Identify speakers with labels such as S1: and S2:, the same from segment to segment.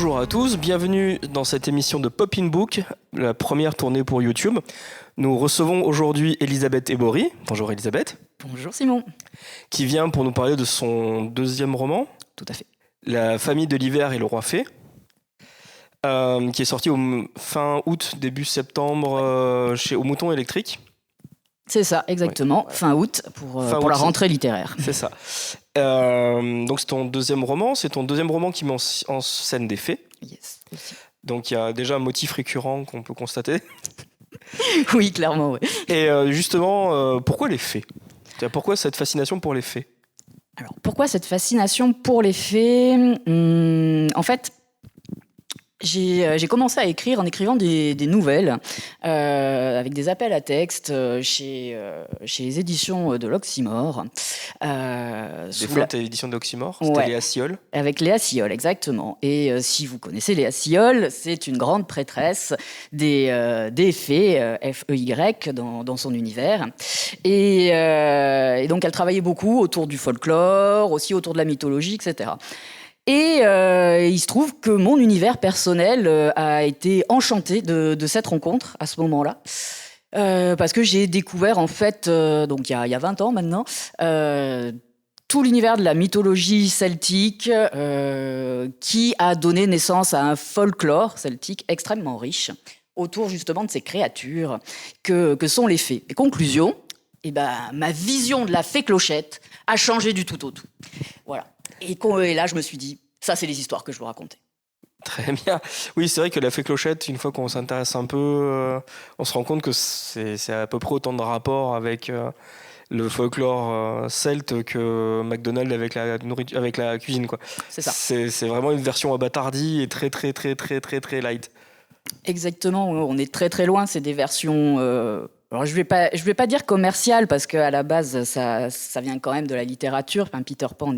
S1: Bonjour à tous, bienvenue dans cette émission de Pop in Book, la première tournée pour YouTube. Nous recevons aujourd'hui Elisabeth Ebory. Bonjour Elisabeth.
S2: Bonjour Simon.
S1: Qui vient pour nous parler de son deuxième roman.
S2: Tout à fait.
S1: La famille de l'hiver et le roi fée. Qui est sorti fin août, début septembre au Mouton Électrique.
S2: C'est ça, exactement. Ouais. Fin août pour la rentrée littéraire.
S1: C'est ça. Donc c'est ton deuxième roman. C'est ton deuxième roman qui met en scène des fées.
S2: Yes. Aussi.
S1: Donc il y a déjà un motif récurrent qu'on peut constater.
S2: Oui, clairement, oui.
S1: Et justement, pourquoi les fées ? Pourquoi cette fascination pour les fées ?
S2: Alors, pourquoi cette fascination pour les fées ? En fait, j'ai commencé à écrire en écrivant des nouvelles avec des appels à texte chez les éditions de l'Oxymore.
S1: Des fois, t'as l'édition de l'Oxymore, c'était
S2: ouais,
S1: Léa Siol.
S2: Avec Léa Siol, exactement. Et si vous connaissez Léa Siol, c'est une grande prêtresse des fées, F-E-Y, dans son univers. Et donc, elle travaillait beaucoup autour du folklore, aussi autour de la mythologie, etc. Et il se trouve que mon univers personnel a été enchanté de cette rencontre à ce moment-là. Parce que j'ai découvert, en fait, donc il y a 20 ans maintenant, tout l'univers de la mythologie celtique qui a donné naissance à un folklore celtique extrêmement riche autour justement de ces créatures que sont les fées. Et conclusion, ma vision de la fée clochette a changé du tout au tout. Voilà. Et là, je me suis dit, ça, c'est les histoires que je veux raconter.
S1: Très bien. Oui, c'est vrai que la fée clochette, une fois qu'on s'intéresse un peu, on se rend compte que c'est à peu près autant de rapports avec le folklore celte que McDonald's avec la cuisine, quoi.
S2: C'est ça.
S1: C'est vraiment une version abâtardie et très, très, très, très, très, très light.
S2: Exactement. On est très, très loin. C'est des versions... Alors, je vais pas dire commercial parce qu'à la base, ça vient quand même de la littérature. Enfin, Peter Pan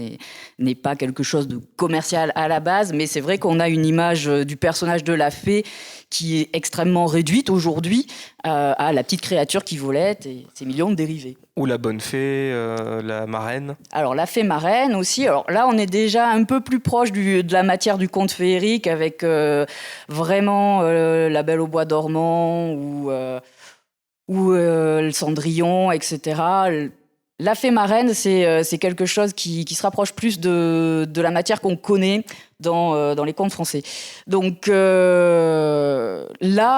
S2: n'est pas quelque chose de commercial à la base, mais c'est vrai qu'on a une image du personnage de la fée qui est extrêmement réduite aujourd'hui à la petite créature qui volette et ses millions de dérivés.
S1: Ou la bonne fée, la marraine.
S2: Alors, la fée marraine aussi. Alors là, on est déjà un peu plus proche de la matière du conte féerique avec vraiment la Belle au bois dormant ou le Cendrillon, etc. La fée marraine, c'est quelque chose qui se rapproche plus de la matière qu'on connaît dans les contes français. Donc là,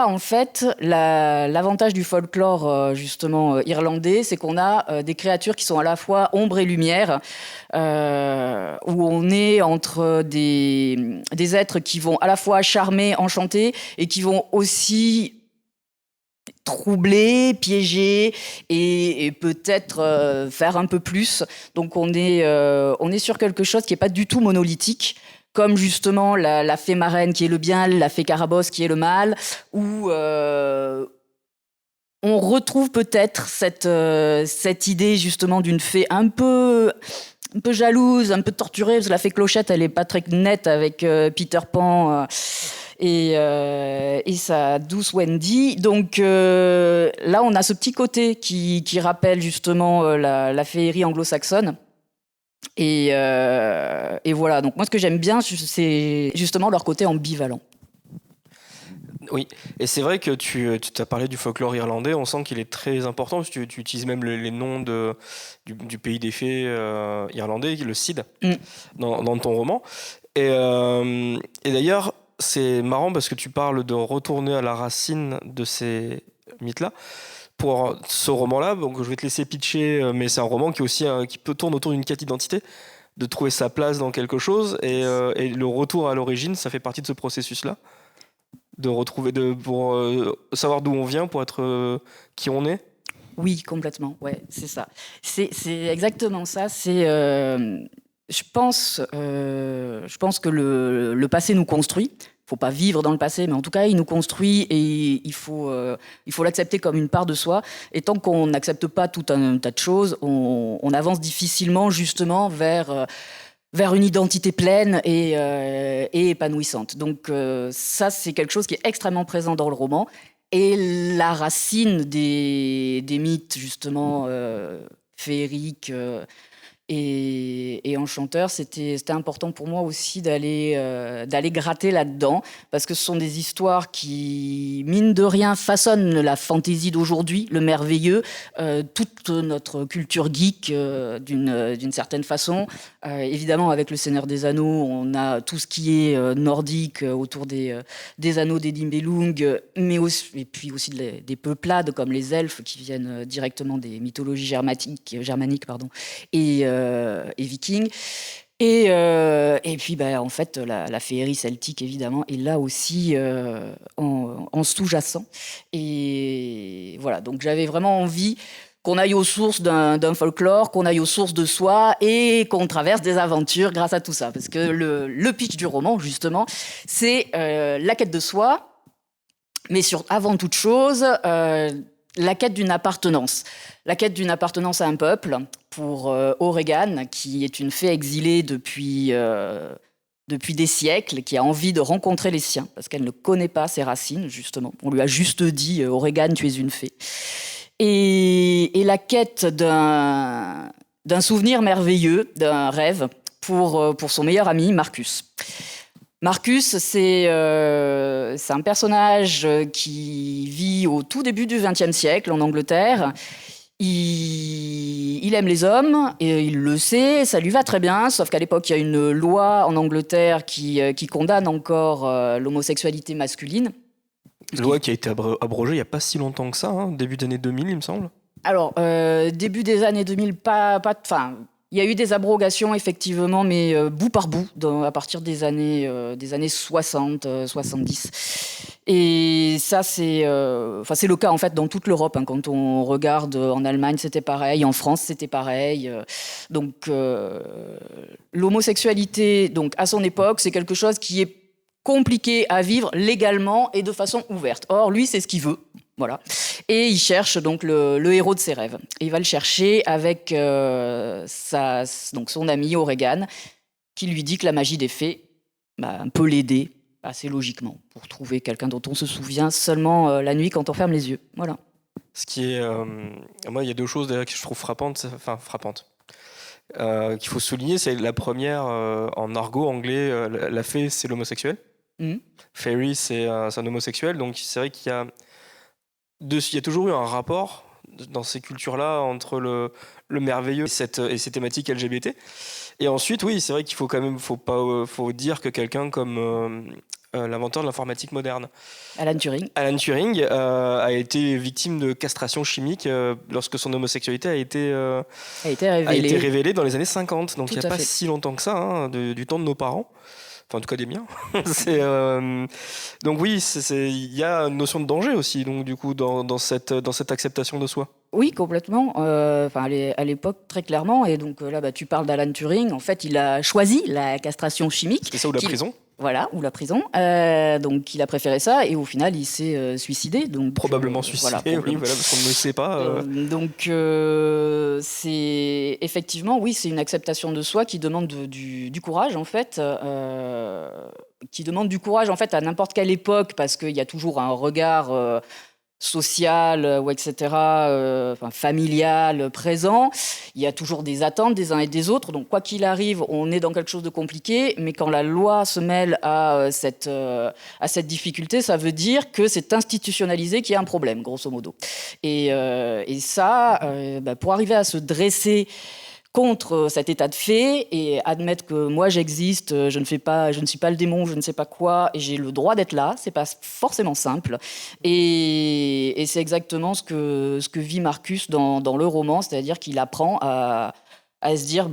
S2: en fait, l'avantage du folklore justement irlandais, c'est qu'on a des créatures qui sont à la fois ombre et lumière, où on est entre des êtres qui vont à la fois charmer, enchanter, et qui vont aussi troubler, piéger et peut-être faire un peu plus. Donc on est sur quelque chose qui n'est pas du tout monolithique, comme justement la fée marraine qui est le bien, la fée carabosse qui est le mal, où on retrouve peut-être cette idée justement d'une fée un peu jalouse, un peu torturée, parce que la fée clochette, elle n'est pas très nette avec Peter Pan et sa douce Wendy. Donc là, on a ce petit côté qui rappelle justement la féerie anglo-saxonne. Et voilà, donc moi ce que j'aime bien, c'est justement leur côté ambivalent.
S1: Oui, et c'est vrai que tu as parlé du folklore irlandais, on sent qu'il est très important, parce que tu utilises même les noms du pays des fées irlandais, le Cid, dans ton roman. Et d'ailleurs, c'est marrant parce que tu parles de retourner à la racine de ces mythes-là. Pour ce roman-là, donc je vais te laisser pitcher, mais c'est un roman qui est aussi qui peut tourner autour d'une quête d'identité, de trouver sa place dans quelque chose, et le retour à l'origine, ça fait partie de ce processus-là, de retrouver, pour savoir d'où on vient, pour être qui on est.
S2: Oui, complètement. Ouais, c'est ça. C'est exactement ça. C'est je pense que le passé nous construit. Il ne faut pas vivre dans le passé, mais en tout cas, il nous construit et il faut l'accepter comme une part de soi. Et tant qu'on n'accepte pas tout un tas de choses, on avance difficilement justement vers une identité pleine et épanouissante. Donc ça, c'est quelque chose qui est extrêmement présent dans le roman. Et la racine des mythes, justement, féeriques Et en chanteur, c'était important pour moi aussi d'aller gratter là-dedans, parce que ce sont des histoires qui, mine de rien, façonnent la fantaisie d'aujourd'hui, le merveilleux, toute notre culture geek d'une certaine façon. Évidemment, avec le Seigneur des Anneaux, on a tout ce qui est nordique autour des anneaux des Nibelung, et puis aussi des peuplades comme les elfes qui viennent directement des mythologies germaniques, et vikings. Et puis, en fait, la féerie celtique, évidemment, est là aussi en sous-jacent. Et voilà, donc j'avais vraiment envie qu'on aille aux sources d'un folklore, qu'on aille aux sources de soi et qu'on traverse des aventures grâce à tout ça. Parce que le pitch du roman, justement, c'est la quête de soi, mais avant toute chose, la quête d'une appartenance. La quête d'une appartenance à un peuple, pour Oregan, qui est une fée exilée depuis des siècles, qui a envie de rencontrer les siens, parce qu'elle ne connaît pas ses racines, justement. On lui a juste dit « Oregan, tu es une fée ». Et la quête d'un souvenir merveilleux, d'un rêve, pour son meilleur ami, Marcus. Marcus, c'est un personnage qui vit au tout début du XXe siècle en Angleterre. Il aime les hommes, et il le sait, ça lui va très bien, sauf qu'à l'époque, il y a une loi en Angleterre qui condamne encore l'homosexualité masculine.
S1: Loi qui a été abrogée il n'y a pas si longtemps que ça, début des années 2000, il me semble.
S2: Alors, début des années 2000, il y a eu des abrogations, effectivement, mais bout par bout, à partir des années 60, 70. Et ça, c'est le cas, en fait, dans toute l'Europe. Quand on regarde en Allemagne, c'était pareil. En France, c'était pareil. Donc, l'homosexualité, donc, à son époque, c'est quelque chose qui est compliqué à vivre légalement et de façon ouverte. Or, lui, c'est ce qu'il veut. Voilà. Et il cherche donc le héros de ses rêves. Et il va le chercher avec son ami Oregan, qui lui dit que la magie des fées peut l'aider assez logiquement pour trouver quelqu'un dont on se souvient seulement la nuit quand on ferme les yeux. Voilà.
S1: Ce qui est, moi, il y a deux choses d'ailleurs que je trouve frappantes, qu'il faut souligner. C'est la première, en argot anglais, la fée, c'est l'homosexuel. Fairy, c'est un homosexuel. Donc c'est vrai qu'il y a toujours eu un rapport dans ces cultures-là entre le merveilleux et ces thématiques LGBT. Et ensuite, oui, c'est vrai qu'il faut dire que quelqu'un comme l'inventeur de l'informatique moderne,
S2: Alan Turing,
S1: a été victime de castration chimique lorsque son homosexualité a été révélée dans les années 50. Donc il n'y a pas si longtemps que ça, du temps de nos parents. Enfin, en tout cas des miens. Donc oui, il y a une notion de danger aussi, donc du coup dans cette acceptation de soi.
S2: Oui, complètement. À l'époque, très clairement. Et donc là, tu parles d'Alan Turing. En fait, il a choisi la castration chimique.
S1: C'était ça ou la prison.
S2: Voilà, ou la prison. Donc, il a préféré ça, et au final, il s'est suicidé. Donc,
S1: probablement suicidé, oui, voilà, parce qu'on ne le sait pas.
S2: Donc, c'est effectivement, oui, c'est une acceptation de soi qui demande du courage, en fait, qui demande du courage, en fait, à n'importe quelle époque, parce qu'il y a toujours un regard social, ou etc., familial, présent. Il y a toujours des attentes des uns et des autres. Donc, quoi qu'il arrive, on est dans quelque chose de compliqué. Mais quand la loi se mêle à cette difficulté, ça veut dire que c'est institutionnalisé qu'il y a un problème, grosso modo. Et ça, pour arriver à se dresser contre cet état de fait et admettre que moi j'existe, je ne suis pas le démon, je ne sais pas quoi, et j'ai le droit d'être là, c'est pas forcément simple. Et c'est exactement ce que vit Marcus dans le roman, c'est-à-dire qu'il apprend à se dire,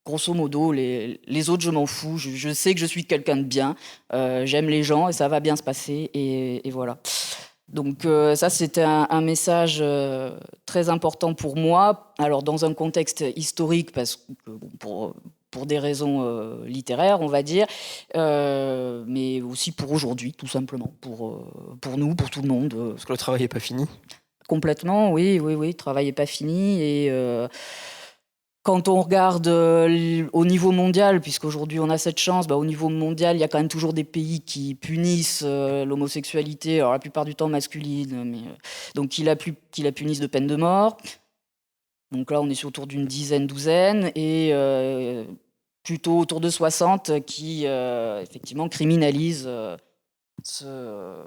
S2: grosso modo, les autres, je m'en fous, je sais que je suis quelqu'un de bien, j'aime les gens et ça va bien se passer, et voilà. Donc ça, c'était un message très important pour moi. Alors, dans un contexte historique, parce que pour des raisons littéraires, on va dire, mais aussi pour aujourd'hui, tout simplement, pour nous, pour tout le monde.
S1: Parce que le travail n'est pas fini.
S2: Complètement, oui, le travail n'est pas fini. Et quand on regarde au niveau mondial, puisqu'aujourd'hui on a cette chance, au niveau mondial, il y a quand même toujours des pays qui punissent l'homosexualité, alors la plupart du temps masculine, mais donc qui la punissent de peine de mort. Donc là, on est autour d'une dizaine, douzaine, et plutôt autour de 60 qui, effectivement, criminalisent ce,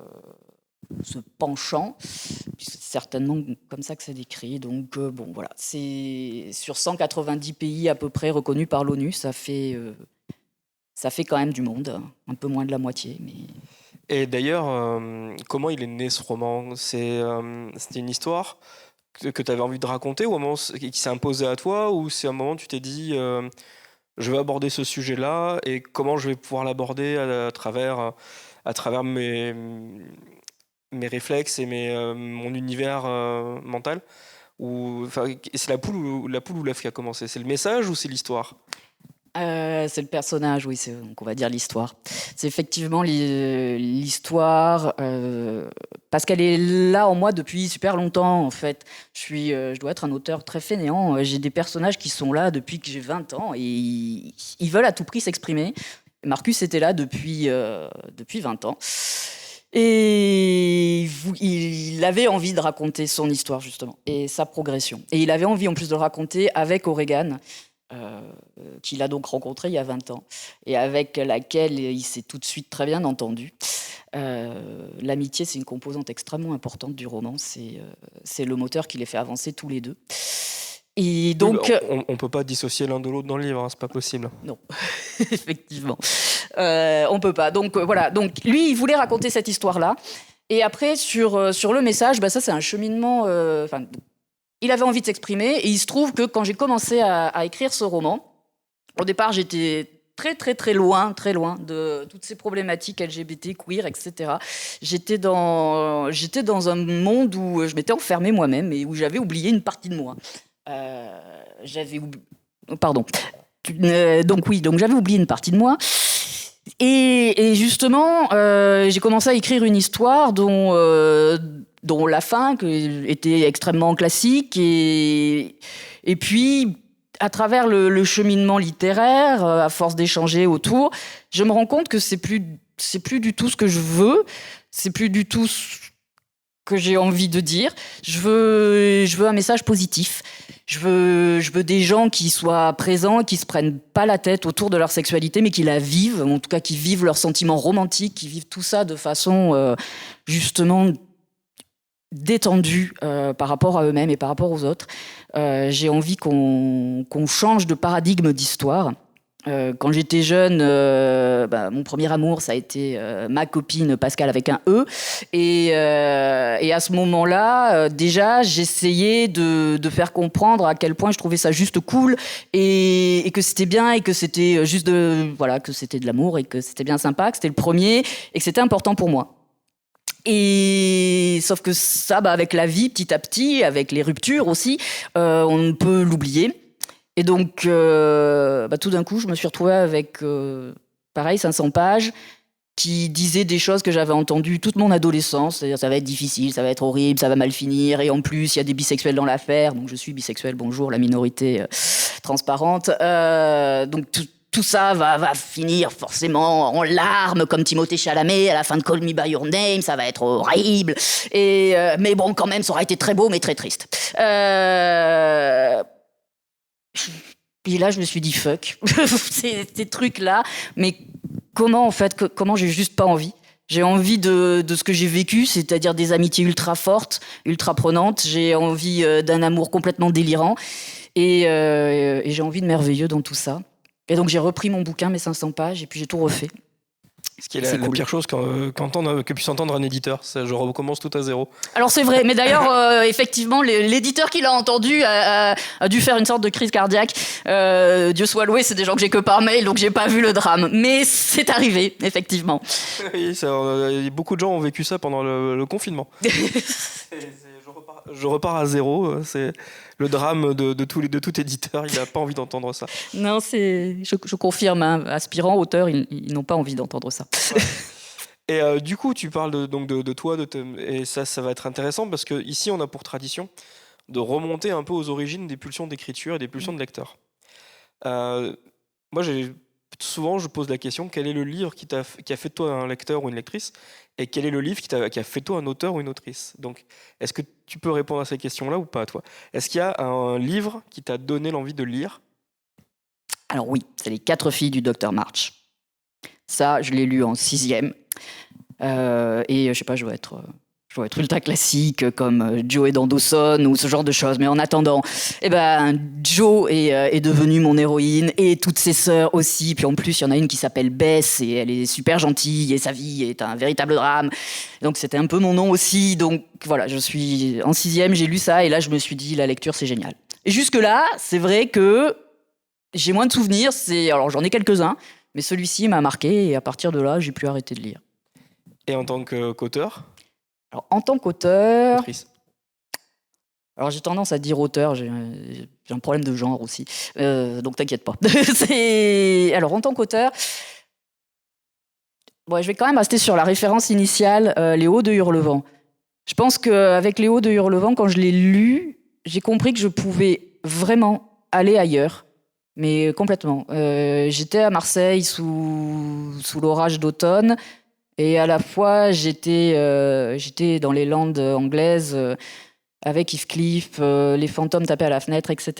S2: ce penchant, puisque c'est certainement comme ça que c'est décrit. Donc, bon, voilà. C'est sur 190 pays à peu près reconnus par l'ONU, ça fait quand même du monde, un peu moins de la moitié, mais...
S1: Et d'ailleurs, comment il est né ce roman? C'était une histoire que tu avais envie de raconter ou un moment qui s'est imposé à toi, ou c'est un moment où tu t'es dit je vais aborder ce sujet-là et comment je vais pouvoir l'aborder à travers mes réflexes et mon univers mental? Ou enfin, c'est la poule ou l'œuf qui a commencé? C'est le message ou c'est l'histoire?
S2: C'est le personnage, oui, donc on va dire l'histoire. C'est effectivement l'histoire, parce qu'elle est là en moi depuis super longtemps, en fait. Je dois être un auteur très fainéant. J'ai des personnages qui sont là depuis que j'ai 20 ans et ils veulent à tout prix s'exprimer. Marcus était là depuis 20 ans. Et il avait envie de raconter son histoire, justement, et sa progression. Et il avait envie, en plus, de le raconter avec Aurégane, qu'il a donc rencontré il y a 20 ans et avec laquelle il s'est tout de suite très bien entendu. L'amitié, c'est une composante extrêmement importante du roman. C'est le moteur qui les fait avancer tous les deux. Et donc,
S1: on peut pas dissocier l'un de l'autre dans le livre, hein, c'est pas possible.
S2: Non, effectivement, on peut pas. Donc voilà. Donc lui, il voulait raconter cette histoire-là. Et après, sur le message, ça c'est un cheminement. Il avait envie de s'exprimer, et il se trouve que quand j'ai commencé à écrire ce roman, au départ, j'étais très très très loin de toutes ces problématiques LGBT, queer, etc. J'étais dans un monde où je m'étais enfermée moi-même et où j'avais oublié une partie de moi. Pardon. Donc j'avais oublié une partie de moi. Et justement, j'ai commencé à écrire une histoire dont la fin était extrêmement classique, et puis à travers le cheminement littéraire, à force d'échanger autour, je me rends compte que c'est plus du tout ce que je veux, c'est plus du tout ce que j'ai envie de dire. Je veux un message positif. Je veux des gens qui soient présents, qui se prennent pas la tête autour de leur sexualité, mais qui la vivent, en tout cas qui vivent leurs sentiments romantiques, qui vivent tout ça de façon justement détendue par rapport à eux-mêmes et par rapport aux autres. J'ai envie qu'on change de paradigme d'histoire. Quand j'étais jeune, mon premier amour, ça a été ma copine Pascal avec un E. Et à ce moment-là, déjà, j'essayais de faire comprendre à quel point je trouvais ça juste cool, et que c'était bien, et que c'était juste que c'était de l'amour, et que c'était bien sympa, que c'était le premier, et que c'était important pour moi. Et sauf que ça, avec la vie, petit à petit, avec les ruptures aussi, on peut l'oublier. Et donc, tout d'un coup, je me suis retrouvée avec, 500 pages qui disaient des choses que j'avais entendues toute mon adolescence. C'est-à-dire, ça va être difficile, ça va être horrible, ça va mal finir. Et en plus, il y a des bisexuels dans l'affaire. Donc, je suis bisexuelle, bonjour, la minorité transparente. Donc, tout ça va finir forcément en larmes, comme Timothée Chalamet à la fin de Call Me By Your Name. Ça va être horrible. Mais bon, quand même, ça aurait été très beau, mais très triste. Et là, je me suis dit fuck, ces trucs-là, mais comment j'ai juste pas envie. J'ai envie de ce que j'ai vécu, c'est-à-dire des amitiés ultra fortes, ultra prenantes. J'ai envie d'un amour complètement délirant, et j'ai envie de merveilleux dans tout ça. Et donc j'ai repris mon bouquin, mes 500 pages, et puis j'ai tout refait.
S1: Ce qui est la pire chose que puisse entendre un éditeur, c'est je recommence tout à zéro.
S2: Alors c'est vrai, mais d'ailleurs, effectivement, l'éditeur qui l'a entendu a dû faire une sorte de crise cardiaque. Dieu soit loué, c'est des gens que j'ai que par mail, donc j'ai pas vu le drame. Mais c'est arrivé, effectivement. Oui,
S1: beaucoup de gens ont vécu ça pendant le confinement. Je repars à zéro, c'est le drame de tout éditeur, il n'a pas envie d'entendre ça.
S2: Non, je confirme, hein, aspirants, auteurs, ils n'ont pas envie d'entendre ça.
S1: Ouais. Et du coup, tu parles de toi, et ça va être intéressant parce qu'ici, on a pour tradition de remonter un peu aux origines des pulsions d'écriture et des pulsions de lecteur. Moi, j'ai souvent, je pose la question, quel est le livre qui a fait de toi un lecteur ou une lectrice, et quel est le livre qui a fait de toi un auteur ou une autrice? Donc, est-ce que tu peux répondre à ces questions-là ou pas, toi? Est-ce qu'il y a un livre qui t'a donné l'envie de lire?
S2: Alors oui, c'est Les 4 filles du docteur March. Ça, je l'ai lu en 6e. Et je sais pas, je dois être ultra classique comme Joe dans Dawson ou ce genre de choses. Mais en attendant, Joe est devenue mon héroïne et toutes ses sœurs aussi. Puis en plus, il y en a une qui s'appelle Bess et elle est super gentille et sa vie est un véritable drame. Donc c'était un peu mon nom aussi. Donc voilà, je suis en 6e, j'ai lu ça et là je me suis dit la lecture c'est génial. Et jusque-là, c'est vrai que j'ai moins de souvenirs. Alors j'en ai quelques-uns, mais celui-ci m'a marqué et à partir de là, j'ai plus arrêté de lire.
S1: Et en tant qu'auteur?
S2: Alors, en tant qu'auteur...
S1: Autrice.
S2: Alors, j'ai tendance à dire auteur, j'ai un problème de genre aussi. Donc, t'inquiète pas. Alors, en tant qu'auteur... Bon, je vais quand même rester sur la référence initiale, Les Hauts de Hurlevent. Je pense qu'avec Les Hauts de Hurlevent, quand je l'ai lu, j'ai compris que je pouvais vraiment aller ailleurs. Mais complètement. J'étais à Marseille sous l'orage d'automne. Et à la fois, j'étais dans les Landes anglaises avec Heathcliff, les fantômes tapaient à la fenêtre, etc.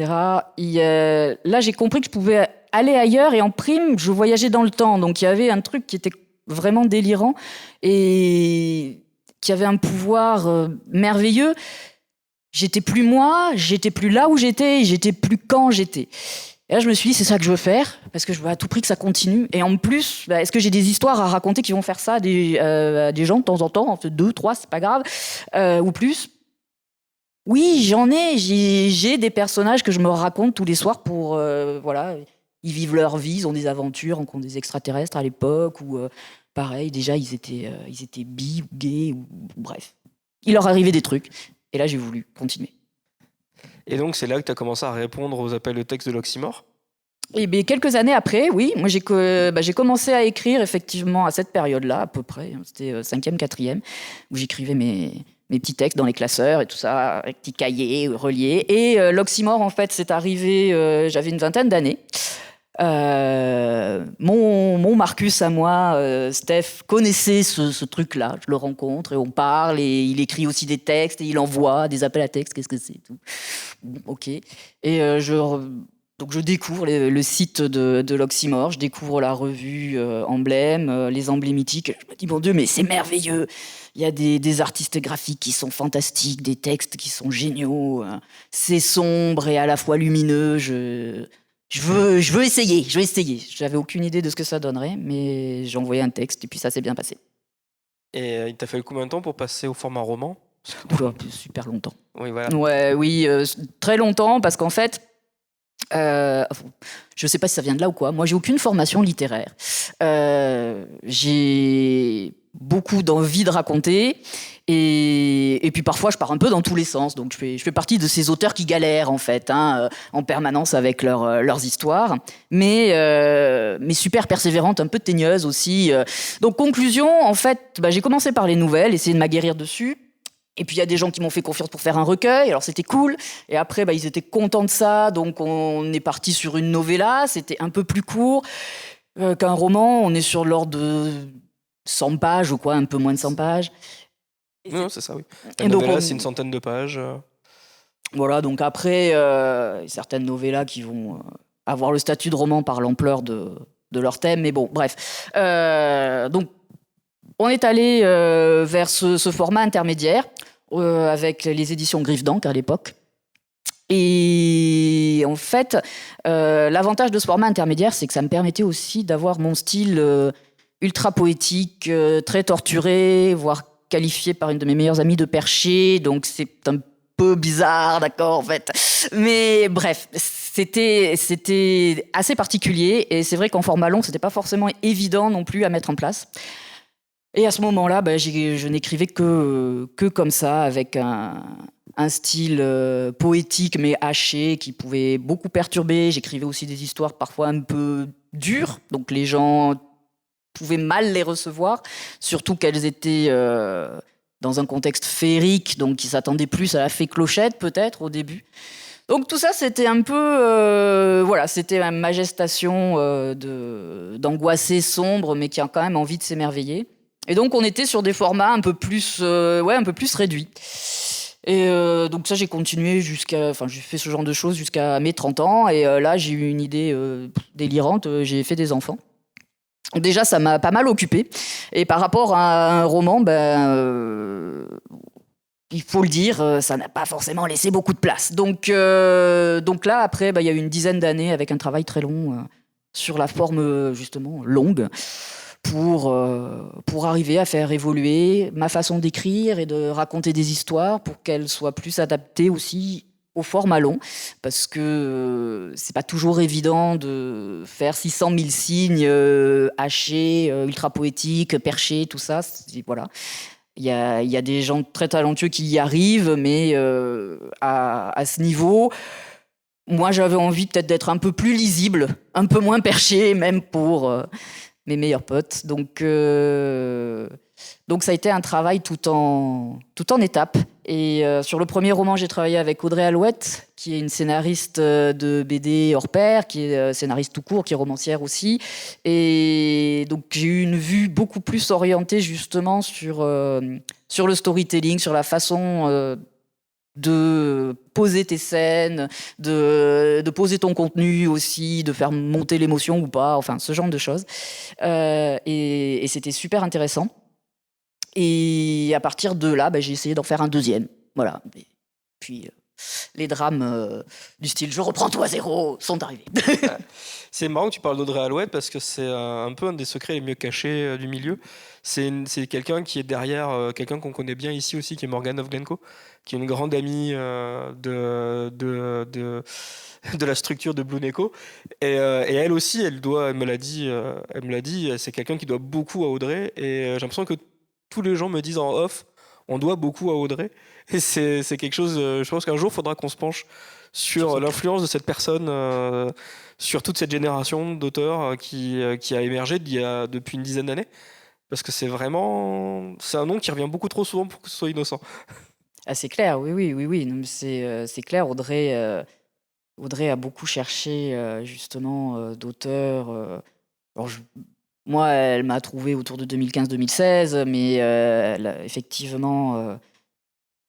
S2: Là, j'ai compris que je pouvais aller ailleurs et en prime, je voyageais dans le temps. Donc, il y avait un truc qui était vraiment délirant et qui avait un pouvoir merveilleux. J'étais plus moi, j'étais plus là où j'étais, j'étais plus quand j'étais. Et là, je me suis dit, c'est ça que je veux faire, parce que je veux à tout prix que ça continue. Et en plus, est-ce que j'ai des histoires à raconter qui vont faire ça à des gens de temps en temps, 2, 3, c'est pas grave, ou plus? Oui, j'en ai. J'ai des personnages que je me raconte tous les soirs pour, voilà, ils vivent leur vie, ils ont des aventures, rencontrent des extraterrestres à l'époque, ou pareil, déjà, ils étaient bi ou gays, ou bref. Il leur arrivait des trucs. Et là, j'ai voulu continuer.
S1: Et donc, c'est là que tu as commencé à répondre aux appels de texte de l'Oxymore?
S2: Et bien, quelques années après, oui, moi j'ai commencé à écrire effectivement à cette période-là, à peu près, c'était 5e, 4e, où j'écrivais mes petits textes dans les classeurs et tout ça, avec petits cahiers reliés. Et l'Oxymore, en fait, c'est arrivé, j'avais une 20aine d'années. Mon Marcus à moi, Steph, connaissait ce truc-là. Je le rencontre et on parle et il écrit aussi des textes et il envoie des appels à texte. Qu'est-ce que c'est tout. Bon, ok. Et donc je découvre le site de l'Oxymore, je découvre la revue Emblème, les emblématiques. Je me dis, mon Dieu, mais c'est merveilleux. Il y a des artistes graphiques qui sont fantastiques, des textes qui sont géniaux. C'est sombre et à la fois lumineux. Je veux essayer. J'avais aucune idée de ce que ça donnerait, mais j'ai envoyé un texte et puis ça s'est bien passé.
S1: Et il t'a fallu combien de temps pour passer au format roman?
S2: Oula, super longtemps.
S1: Oui, voilà.
S2: Ouais, oui, très longtemps parce qu'en fait, je sais pas si ça vient de là ou quoi. Moi, j'ai aucune formation littéraire. J'ai beaucoup d'envie de raconter. Et puis parfois, je pars un peu dans tous les sens. Donc, je fais partie de ces auteurs qui galèrent, en fait, en permanence avec leurs histoires. Mais super persévérante, un peu teigneuse aussi. Donc, conclusion, en fait, j'ai commencé par les nouvelles, essayer de m'aguerrir dessus. Et puis, il y a des gens qui m'ont fait confiance pour faire un recueil. Alors, c'était cool. Et après, ils étaient contents de ça. Donc, on est parti sur une novella. C'était un peu plus court qu'un roman. On est sur l'ordre de 100 pages ou quoi, un peu moins de 100 pages.
S1: Non, c'est ça, oui. La novella, c'est une centaine de pages.
S2: Voilà, donc après, certaines novellas qui vont avoir le statut de roman par l'ampleur de leur thème. Mais bon, bref. Donc, on est allé vers ce format intermédiaire avec les éditions Griffe d'Ancre à l'époque. Et en fait, l'avantage de ce format intermédiaire, c'est que ça me permettait aussi d'avoir mon style ultra poétique, très torturé, voire qualifié par une de mes meilleures amies de perché. Donc c'est un peu bizarre, d'accord, en fait. Mais bref, c'était assez particulier. Et c'est vrai qu'en format long, c'était pas forcément évident non plus à mettre en place. Et à ce moment-là, je n'écrivais que comme ça, avec un style poétique mais haché qui pouvait beaucoup perturber. J'écrivais aussi des histoires parfois un peu dures, donc les gens pouvaient mal les recevoir, surtout qu'elles étaient dans un contexte féerique, donc ils s'attendaient plus à la fée Clochette peut-être au début. Donc tout ça, c'était un peu, voilà, c'était ma gestation d'angoissé sombre, mais qui a quand même envie de s'émerveiller. Et donc on était sur des formats un peu plus réduits. Et donc ça, j'ai continué j'ai fait ce genre de choses jusqu'à mes 30 ans. Et là, j'ai eu une idée délirante. J'ai fait des enfants. Déjà, ça m'a pas mal occupée. Et par rapport à un roman, il faut le dire, ça n'a pas forcément laissé beaucoup de place. Donc là, après, il y a eu une dizaine d'années avec un travail très long sur la forme, justement, longue, pour arriver à faire évoluer ma façon d'écrire et de raconter des histoires pour qu'elles soient plus adaptées aussi au format long, parce que c'est pas toujours évident de faire 600 000 signes hachés, ultra poétiques, perchés, tout ça. Voilà. Il y a des gens très talentueux qui y arrivent, mais à ce niveau, moi j'avais envie peut-être d'être un peu plus lisible, un peu moins perché, même pour mes meilleurs potes. Donc ça a été un travail tout en étapes. Et sur le premier roman, j'ai travaillé avec Audrey Alouette, qui est une scénariste de BD hors pair, qui est scénariste tout court, qui est romancière aussi. Et donc j'ai eu une vue beaucoup plus orientée justement sur le storytelling, sur la façon de poser tes scènes, de poser ton contenu aussi, de faire monter l'émotion ou pas, enfin ce genre de choses. Et c'était super intéressant. Et à partir de là, j'ai essayé d'en faire un deuxième. Voilà. Et puis les drames du style je reprends tout à zéro sont arrivés.
S1: C'est marrant que tu parles d'Audrey Alouette parce que c'est un peu un des secrets les mieux cachés du milieu. C'est quelqu'un qui est derrière, quelqu'un qu'on connaît bien ici aussi, qui est Morgane Ovglenko, qui est une grande amie de la structure de Blue Neko. Et elle aussi, elle me l'a dit, c'est quelqu'un qui doit beaucoup à Audrey. Et j'ai l'impression que tous les gens me disent en off, on doit beaucoup à Audrey. Et c'est quelque chose, je pense qu'un jour, il faudra qu'on se penche sur l'influence de cette personne sur toute cette génération d'auteurs qui a émergé depuis une dizaine d'années. Parce que c'est un nom qui revient beaucoup trop souvent pour que ce soit innocent.
S2: Ah, c'est clair, oui. Non, c'est clair, Audrey a beaucoup cherché justement d'auteurs. Moi, elle m'a trouvé autour de 2015-2016, mais effectivement,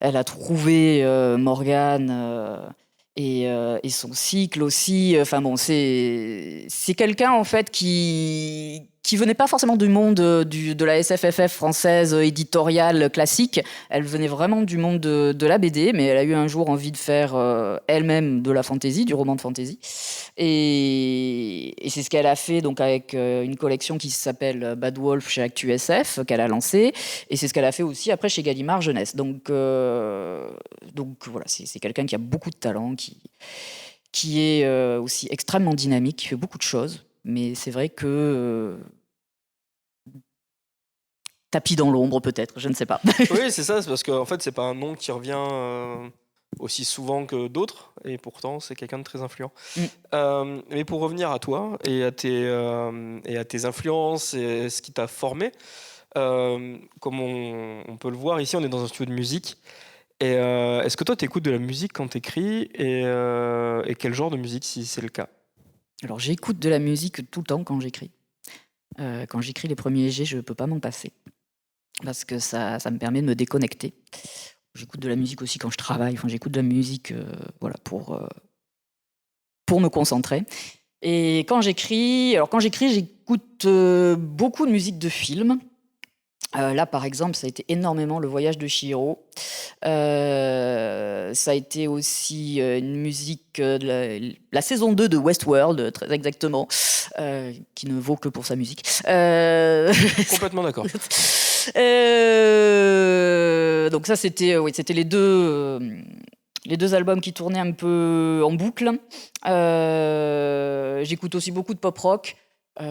S2: elle a trouvé Morgane et son cycle aussi. Enfin bon, c'est quelqu'un en fait qui venait pas forcément du monde de la SFFF française éditoriale classique. Elle venait vraiment du monde de la BD, mais elle a eu un jour envie de faire elle-même de la fantasy, du roman de fantasy. Et c'est ce qu'elle a fait donc avec une collection qui s'appelle Bad Wolf chez Actu SF qu'elle a lancée. Et c'est ce qu'elle a fait aussi après chez Gallimard Jeunesse. Donc voilà, c'est quelqu'un qui a beaucoup de talent, qui est aussi extrêmement dynamique, qui fait beaucoup de choses. Mais c'est vrai que tapis dans l'ombre peut-être, je ne sais pas.
S1: Oui, c'est ça, c'est parce qu'en fait, c'est pas un nom qui revient aussi souvent que d'autres, et pourtant, c'est quelqu'un de très influent. Mais pour revenir à toi et à tes influences et ce qui t'a formé, comme on peut le voir ici, on est dans un studio de musique. Et est-ce que toi, tu écoutes de la musique quand tu écris et quel genre de musique, si c'est le cas?
S2: Alors j'écoute de la musique tout le temps quand j'écris. Quand j'écris les premiers jets, je ne peux pas m'en passer. Parce que ça me permet de me déconnecter. J'écoute de la musique aussi quand je travaille. Enfin, j'écoute de la musique voilà, pour me concentrer. Et quand j'écris, j'écoute beaucoup de musique de film. Là, par exemple, ça a été énormément Le Voyage de Chihiro. Ça a été aussi une musique de la saison 2 de Westworld, très exactement, qui ne vaut que pour sa musique.
S1: Complètement d'accord.
S2: Donc ça, c'était les deux albums qui tournaient un peu en boucle. J'écoute aussi beaucoup de pop rock.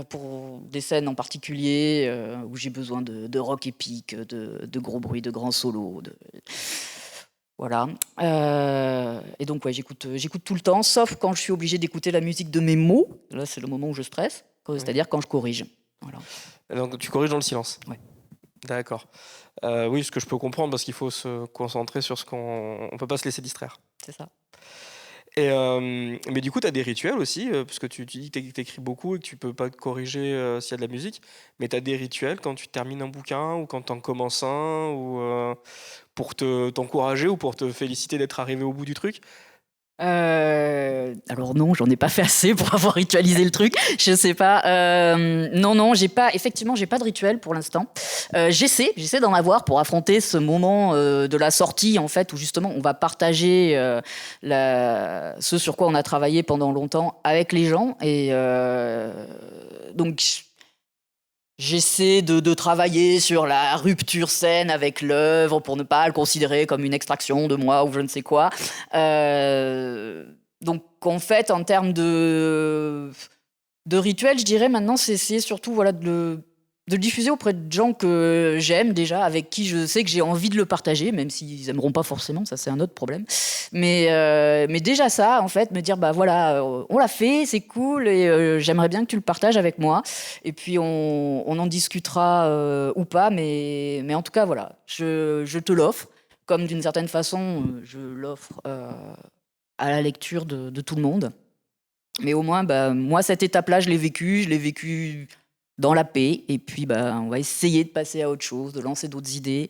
S2: Pour des scènes en particulier où j'ai besoin de rock épique, de gros bruits, de grands solos. Voilà. Et donc, ouais, j'écoute tout le temps, sauf quand je suis obligée d'écouter la musique de mes mots. Là, c'est le moment où je stresse, c'est-à-dire quand je corrige. Voilà.
S1: Donc, tu corriges dans le silence?
S2: Ouais.
S1: D'accord. Oui, ce que je peux comprendre, parce qu'il faut se concentrer sur ce qu'on ne peut pas se laisser distraire.
S2: C'est ça.
S1: Mais du coup, tu as des rituels aussi, parce que tu dis que tu écris beaucoup et que tu peux pas te corriger s'il y a de la musique, mais tu as des rituels quand tu termines un bouquin ou quand tu en commences un, ou pour t'encourager ou pour te féliciter d'être arrivé au bout du truc.
S2: Alors non, j'en ai pas fait assez pour avoir ritualisé le truc. Je sais pas. Non, effectivement, j'ai pas de rituel pour l'instant. J'essaie d'en avoir pour affronter ce moment de la sortie en fait, où justement on va partager ce sur quoi on a travaillé pendant longtemps avec les gens et donc. J'essaie de travailler sur la rupture saine avec l'œuvre pour ne pas le considérer comme une extraction de moi ou je ne sais quoi. Donc en fait, en termes de rituel, je dirais maintenant, c'est essayer surtout voilà, de le diffuser auprès de gens que j'aime déjà, avec qui je sais que j'ai envie de le partager, même s'ils n'aimeront pas forcément, ça c'est un autre problème. Mais déjà ça, en fait, me dire, bah voilà, on l'a fait, c'est cool, et j'aimerais bien que tu le partages avec moi. Et puis on en discutera ou pas, mais en tout cas, voilà, je te l'offre, comme d'une certaine façon, je l'offre à la lecture de tout le monde. Mais au moins, bah, moi, cette étape-là, je l'ai vécue dans la paix. Et puis, bah, on va essayer de passer à autre chose, de lancer d'autres idées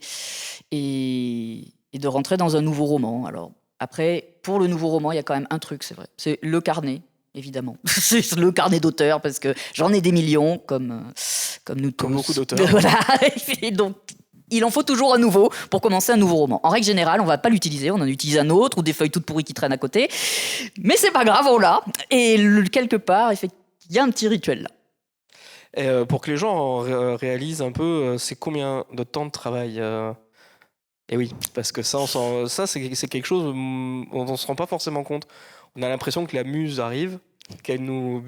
S2: et de rentrer dans un nouveau roman. Alors, après, pour le nouveau roman, il y a quand même un truc, c'est vrai. C'est le carnet, évidemment. C'est le carnet d'auteur, parce que j'en ai des millions, comme nous tous.
S1: Comme beaucoup d'auteurs.
S2: Voilà. Et donc, il en faut toujours un nouveau pour commencer un nouveau roman. En règle générale, on va pas l'utiliser, on en utilise un autre ou des feuilles toutes pourries qui traînent à côté. Mais c'est pas grave, on l'a. Et quelque part, il y a un petit rituel là.
S1: Et pour que les gens réalisent un peu, c'est combien de temps de travail Et oui, parce que ça, c'est quelque chose, on ne se rend pas forcément compte. On a l'impression que la muse arrive, qu'elle nous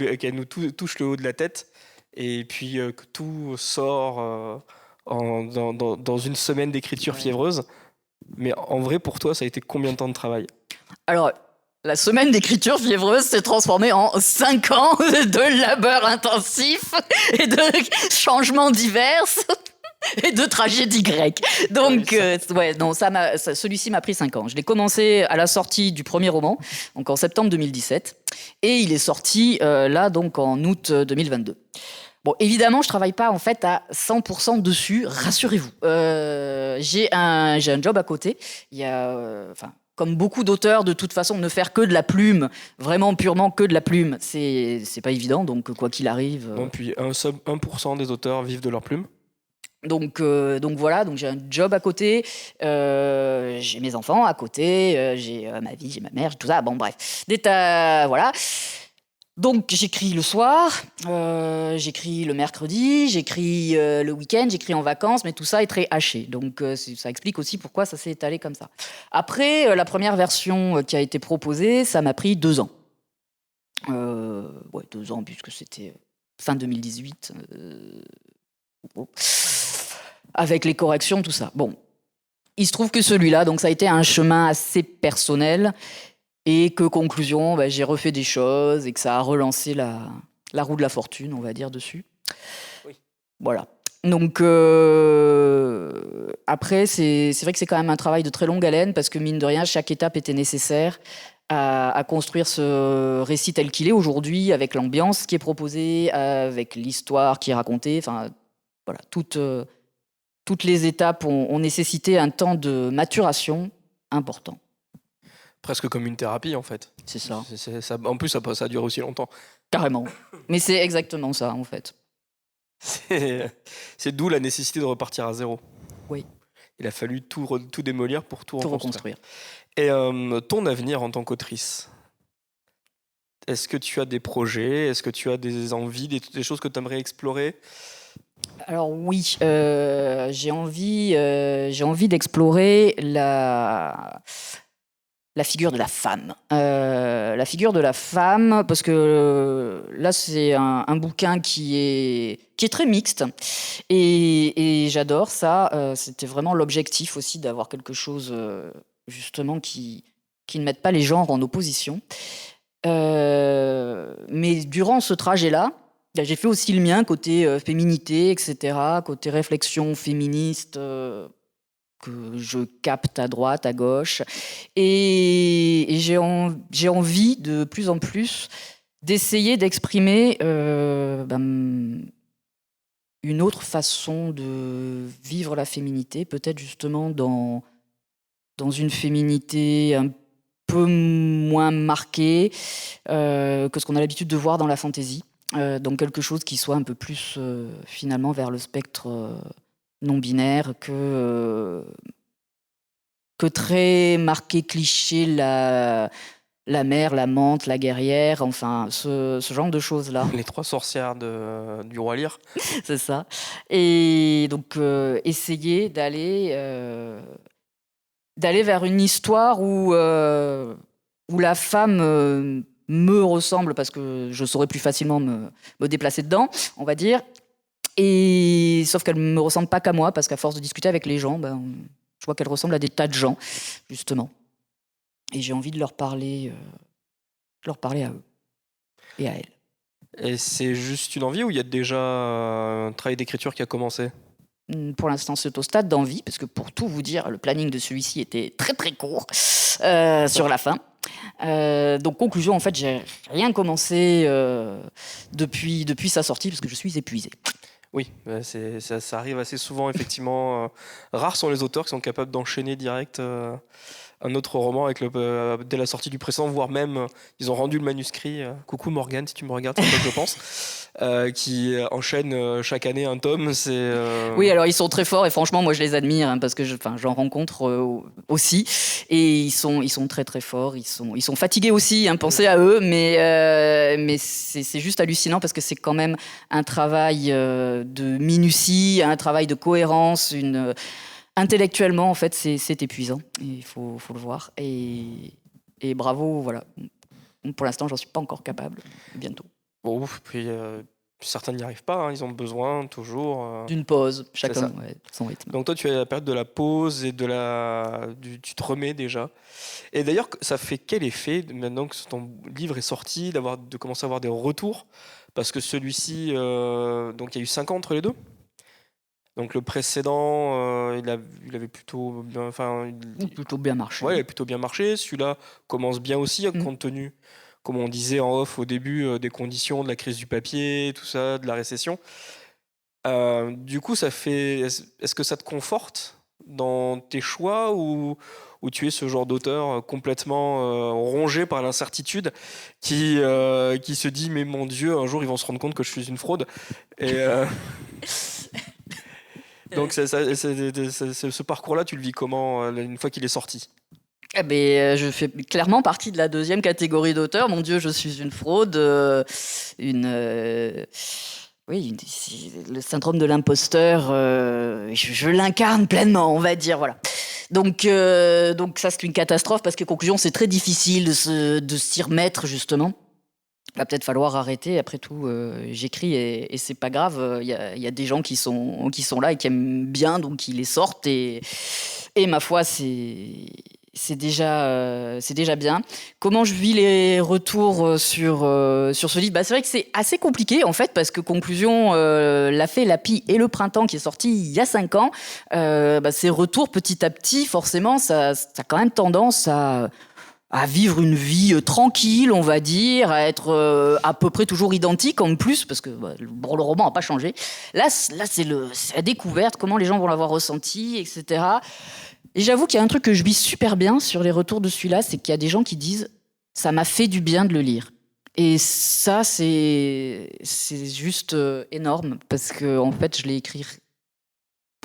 S1: touche le haut de la tête, et puis que tout sort dans une semaine d'écriture fiévreuse. Mais en vrai, pour toi, ça a été combien de temps de travail?
S2: Alors, la semaine d'écriture fiévreuse s'est transformée en 5 ans de labeur intensif et de changements divers et de tragédies grecques. Donc, celui-ci m'a pris 5 ans. Je l'ai commencé à la sortie du premier roman, donc en septembre 2017, et il est sorti là, donc en août 2022. Bon, évidemment, je travaille pas en fait à 100% dessus, rassurez-vous. J'ai un job à côté. Il y a, comme beaucoup d'auteurs, de toute façon, ne faire que de la plume, vraiment purement que de la plume, c'est pas évident. Donc, quoi qu'il arrive.
S1: Non, puis 1% des auteurs vivent de leur plume.
S2: Donc voilà, donc j'ai un job à côté, j'ai mes enfants à côté, j'ai ma vie, j'ai ma mère, tout ça. Bon, bref, voilà. Donc j'écris le soir, j'écris le mercredi, j'écris le week-end, j'écris en vacances, mais tout ça est très haché. Donc ça explique aussi pourquoi ça s'est étalé comme ça. Après, la première version qui a été proposée, ça m'a pris 2 ans. 2 ans, puisque c'était fin 2018. Avec les corrections, tout ça. Bon, il se trouve que celui-là, donc ça a été un chemin assez personnel. Et que, conclusion, j'ai refait des choses et que ça a relancé la roue de la fortune, on va dire, dessus.
S1: Oui.
S2: Voilà. Donc, après, c'est vrai que c'est quand même un travail de très longue haleine parce que, mine de rien, chaque étape était nécessaire à construire ce récit tel qu'il est aujourd'hui, avec l'ambiance qui est proposée, avec l'histoire qui est racontée. Enfin, voilà, toutes les étapes ont nécessité un temps de maturation important.
S1: Presque comme une thérapie, en fait.
S2: C'est ça.
S1: En plus, ça dure aussi longtemps.
S2: Carrément. Mais c'est exactement ça, en fait.
S1: C'est d'où la nécessité de repartir à zéro.
S2: Oui.
S1: Il a fallu tout démolir pour tout
S2: reconstruire.
S1: Et ton avenir en tant qu'autrice, est-ce que tu as des projets? Est-ce que tu as des envies, des choses que tu aimerais explorer?
S2: Alors oui, j'ai envie d'explorer la figure de la femme. La figure de la femme, parce que là, c'est un bouquin qui est très mixte. Et j'adore ça. C'était vraiment l'objectif aussi d'avoir quelque chose, justement, qui ne mette pas les genres en opposition. Mais durant ce trajet-là, j'ai fait aussi le mien, côté féminité, etc., côté réflexion féministe, que je capte à droite, à gauche. Et j'ai envie de plus en plus d'essayer d'exprimer une autre façon de vivre la féminité, peut-être justement dans une féminité un peu moins marquée que ce qu'on a l'habitude de voir dans la fantasy. Donc quelque chose qui soit un peu plus finalement vers le spectre non-binaire que très marqué cliché la mère, l'amante, la guerrière, enfin ce genre de choses-là.
S1: Les 3 sorcières du Roi Lear.
S2: C'est ça. Et donc essayer d'aller vers une histoire où la femme me ressemble, parce que je saurais plus facilement me déplacer dedans, on va dire. Et sauf qu'elle me ressemble pas qu'à moi, parce qu'à force de discuter avec les gens, je vois qu'elle ressemble à des tas de gens, justement. Et j'ai envie de leur parler à eux et à elles.
S1: Et c'est juste une envie ou il y a déjà un travail d'écriture qui a commencé?
S2: Pour l'instant, c'est au stade d'envie, parce que pour tout vous dire, le planning de celui-ci était très très court sur la fin. Donc conclusion, en fait, j'ai rien commencé depuis sa sortie, parce que je suis épuisée.
S1: Oui, ça arrive assez souvent, effectivement. Rares sont les auteurs qui sont capables d'enchaîner direct un autre roman avec dès la sortie du précédent, voire même ils ont rendu le manuscrit. Coucou Morgane, si tu me regardes, c'est ça que je pense. Qui enchaîne chaque année un tome.
S2: Oui, alors ils sont très forts et franchement, moi je les admire parce que j'en rencontre aussi et ils sont très très forts. Ils sont fatigués aussi, pensez à eux, mais c'est juste hallucinant parce que c'est quand même un travail de minutie, un travail de cohérence, intellectuellement, en fait, c'est épuisant. Il faut le voir. Et bravo, voilà. Pour l'instant, j'en suis pas encore capable. Bientôt.
S1: Bon, puis certains n'y arrivent pas. Ils ont besoin toujours
S2: d'une pause, chacun son rythme.
S1: Donc toi, tu as la période de la pause et tu te remets déjà. Et d'ailleurs, ça fait quel effet maintenant que ton livre est sorti, de commencer à avoir des retours? Parce que celui-ci, donc il y a eu 5 ans entre les deux. Donc le précédent, il avait plutôt
S2: bien marché.
S1: Ouais, il a plutôt bien marché. Celui-là commence bien aussi, compte tenu, comme on disait en off au début, des conditions, de la crise du papier, tout ça, de la récession. Du coup, est-ce que ça te conforte dans tes choix ou tu es ce genre d'auteur complètement rongé par l'incertitude qui se dit mais mon Dieu, un jour ils vont se rendre compte que je suis une fraude et donc ce parcours-là, tu le vis comment une fois qu'il est sorti?
S2: Je fais clairement partie de la deuxième catégorie d'auteurs. Mon Dieu, je suis une fraude, oui, le syndrome de l'imposteur, je l'incarne pleinement, on va dire, voilà. Donc ça, c'est une catastrophe parce que, conclusion, c'est très difficile de s'y remettre, justement. Il va peut-être falloir arrêter. Après tout, j'écris et c'est pas grave. Il y a des gens qui sont là et qui aiment bien, donc qui les sortent. Et ma foi, c'est déjà bien. Comment je vis les retours sur ce livre? C'est vrai que c'est assez compliqué, en fait, parce que, conclusion, La Fée, la Pie et le Printemps, qui est sorti il y a 5 ans, ces retours, petit à petit, forcément, ça a quand même tendance à vivre une vie tranquille, on va dire, à être à peu près toujours identique en plus, parce que le roman n'a pas changé. Là, c'est la découverte, comment les gens vont l'avoir ressenti, etc. Et j'avoue qu'il y a un truc que je vis super bien sur les retours de celui-là, c'est qu'il y a des gens qui disent « ça m'a fait du bien de le lire ». Et ça, c'est juste énorme, parce que en fait, je l'ai écrit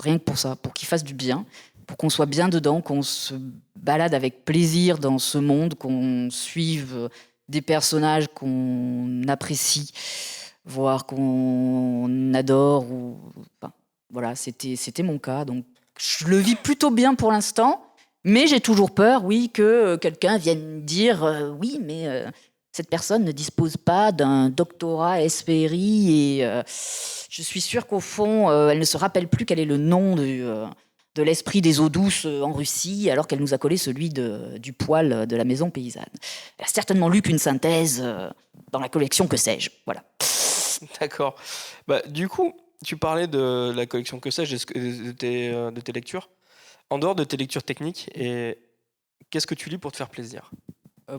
S2: rien que pour ça, pour qu'il fasse du bien, pour qu'on soit bien dedans, qu'on se balade avec plaisir dans ce monde, qu'on suive des personnages qu'on apprécie, voire qu'on adore. Voilà, c'était mon cas. Donc, je le vis plutôt bien pour l'instant, mais j'ai toujours peur, oui, que quelqu'un vienne dire oui, mais cette personne ne dispose pas d'un doctorat SPRI et je suis sûre qu'au fond, elle ne se rappelle plus quel est le nom de l'esprit des eaux douces en Russie, alors qu'elle nous a collé celui du poil de la maison paysanne. Elle a certainement lu qu'une synthèse dans la collection Que sais-je. Voilà.
S1: D'accord. Du coup, tu parlais de la collection Que sais-je de tes lectures. En dehors de tes lectures techniques, qu'est-ce que tu lis pour te faire plaisir?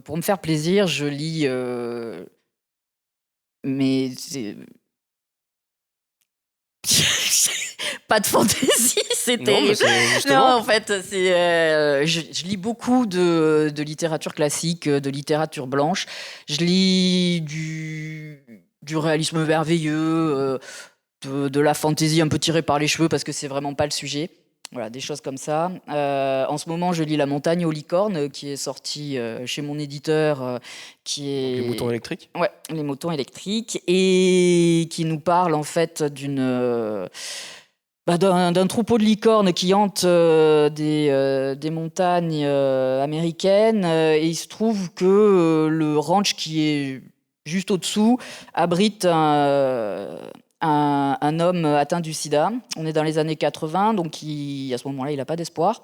S2: Pour me faire plaisir, je lis, mais c'est pas de fantaisie, c'est
S1: Non, mais
S2: terrible.
S1: c'est
S2: Non,
S1: justement.
S2: en fait, je lis beaucoup de littérature classique, de littérature blanche. Je lis du réalisme merveilleux, de la fantaisie un peu tirée par les cheveux parce que c'est vraiment pas le sujet. Voilà, des choses comme ça. En ce moment, je lis La montagne aux licornes, qui est sorti chez mon éditeur, qui
S1: Les moutons
S2: est
S1: électriques.
S2: ouais, Les moutons électriques, et qui nous parle en fait d'un troupeau de licornes qui hante des montagnes américaines. Et il se trouve que le ranch qui est juste au-dessous abrite un homme atteint du sida. On est dans les années 80, donc à ce moment-là, il n'a pas d'espoir.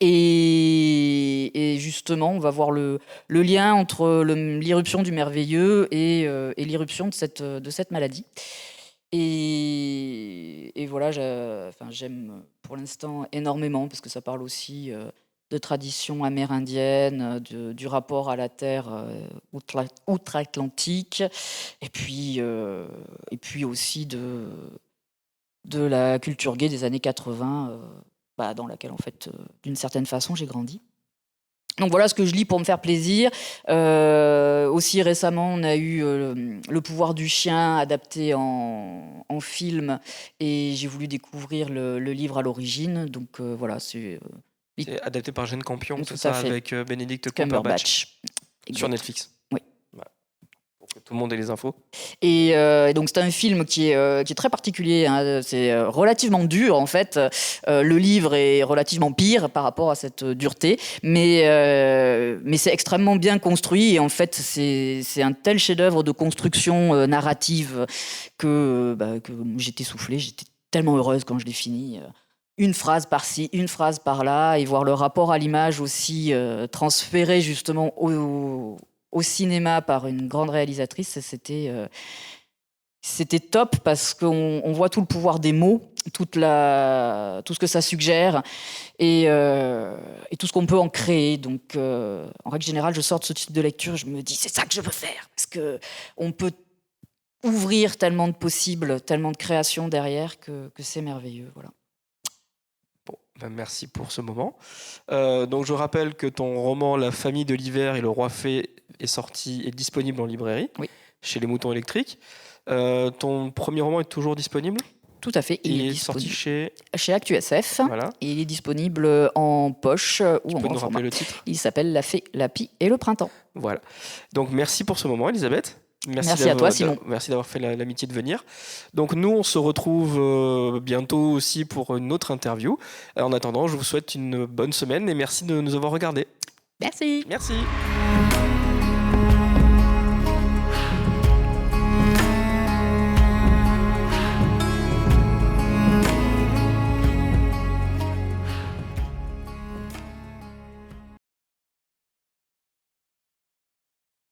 S2: Et justement, on va voir le lien entre l'irruption du merveilleux et l'irruption de cette maladie. Et voilà, j'aime pour l'instant énormément, parce que ça parle aussi de tradition amérindienne, du rapport à la terre outre-Atlantique, et puis aussi de la culture gay des années 80, dans laquelle, en fait, d'une certaine façon, j'ai grandi. Donc voilà ce que je lis pour me faire plaisir. Aussi récemment, on a eu Le pouvoir du chien adapté en film, et j'ai voulu découvrir le livre à l'origine. Donc voilà, c'est
S1: C'est adapté par Jane Campion,
S2: tout
S1: c'est
S2: à
S1: ça,
S2: fait.
S1: avec Benedict Cumberbatch
S2: Cumberbatch.
S1: sur
S2: Exact.
S1: Netflix.
S2: Oui.
S1: Voilà. Pour que tout le monde ait les infos.
S2: Et donc c'est un film qui est très particulier, hein. C'est relativement dur en fait. Le livre est relativement pire par rapport à cette dureté, mais c'est extrêmement bien construit, et en fait c'est un tel chef-d'œuvre de construction narrative que j'étais soufflée, j'étais tellement heureuse quand je l'ai fini. Une phrase par-ci, une phrase par-là, et voir le rapport à l'image aussi transféré justement au cinéma par une grande réalisatrice, c'était top, parce qu'on voit tout le pouvoir des mots, tout ce que ça suggère, et tout ce qu'on peut en créer. Donc, en règle générale, je sors de ce type de lecture, je me dis, c'est ça que je veux faire, parce qu'on peut ouvrir tellement de possibles, tellement de créations derrière, que c'est merveilleux. Voilà.
S1: Bon, merci pour ce moment. Donc je rappelle que ton roman La famille de l'hiver et le roi fée est disponible en librairie,
S2: oui,
S1: chez les moutons électriques. Ton premier roman est toujours disponible?
S2: Tout à fait.
S1: Il est sorti chez
S2: ActuSF.
S1: Voilà.
S2: Et il est disponible en poche ou en grand format.
S1: Tu peux nous rappeler le titre?
S2: Il s'appelle La fée, la pie et le printemps.
S1: Voilà. Donc merci pour ce moment, Elisabeth.
S2: Merci à toi, Simon.
S1: Merci d'avoir fait l'amitié de venir. Donc nous, on se retrouve bientôt aussi pour une autre interview. En attendant, je vous souhaite une bonne semaine et merci de nous avoir regardés.
S2: Merci.
S1: Merci.